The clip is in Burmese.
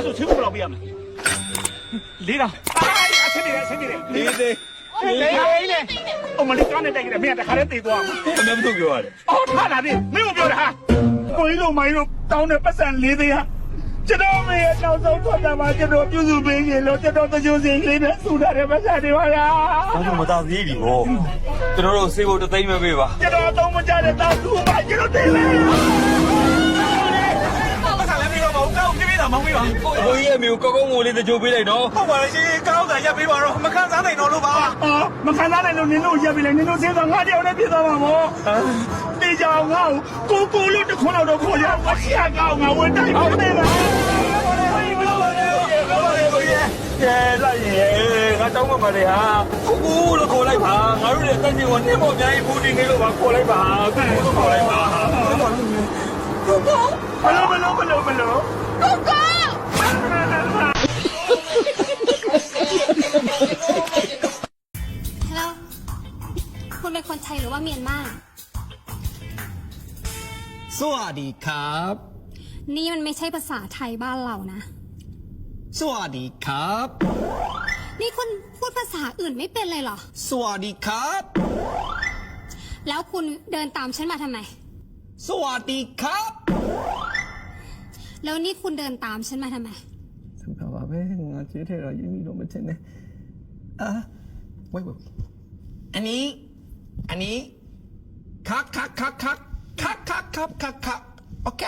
ဆိုချင်းဘယ်လောက်ပြရမလဲလေးတောင်အဆင်းနေတယ်အဆင်းနေတယ်လေးသေးအမလေးကနေတိုက်ကြတယ်မင်းကတခါတည်းတည်သွားအောင်မင်းတို့ပြောရတယ်အော်ထားတာဒီမင်းတို့ပြောတာဟာကိုကြီးတို့မိုင်းတို့တောင်းတဲ့ပတ်စံလေးသေးဟာကျွန်တော်မေရဲ့နောက်ဆုံးထွက်တာမှာကျွန်တော်ပြုစုပေးရင်လို့ကျွန်တော်တချို့စိတ်ကလေးနဲ့စူတာတဲ့ပတ်စံတွေပါလားဘာလို့မသားသေးပြီဘောကျွန်တော်တို့စေဖို့တသိမ်းမပေးပါကျွန်တော်တော့မကြတဲ့တာသူ့မှာကျွန်တော်တည်မယ်ပတ်စံလည်းပြီးတော့မဟုတ်ကောင်းပြပြတာမဟုတ်ပါဘူးကိုကြီးရဲ့မျိုးကောက်ကောင်းငိုလေးတကြိုပေးလိုက်တော့ဟုတ်ပါလေရှင်ကောင်းတာရပ်ပေးပါတော့မခံစားနိုင်တော့လို့ပါမခံစားနိုင်လို့နင်တို့ရပ်ပေးလိုက်နင်တို့စင်းတော့ငါတယောက်နဲ့ပြေးသွားမှာမို့တေချာငါ့ကိုကိုလို့တခွန်းတော့ခေါ်ရပါရှေ့ကောင်းငါဝင်တိုက်ပါမယ်ကဲလိုက်ရေငါတောင်းမှပါလေဟာကိုလို့ခေါ်လိုက်ပါငါတို့လည်းတက်နေဝင်နေပေါ်အများကြီးဘူးတင်နေလို့ပါခေါ်လိုက်ပါကိုလို့ခေါ်လိုက်ပါဘလို့ကိုကိုคุณเป็นคนไทยหรือว่าเมียนมาสวัสดีครับนี่มันไม่ใช่ภาษาไทยบ้านเรานะสวัสดีครับ นี่คุณพูดภาษาอื่นไม่เป็นเลยเหรอสวัสดีครับ แล้วคุณเดินตามฉันมาทำไมสวัสดีครับ แล้วนี่คุณเดินตามฉันมาทำไมถูกแล้วป่ะแม่งานเจ๊เธอเรายังมีลมเป็นเช่นนี้ไว้อันนี้คักโอเค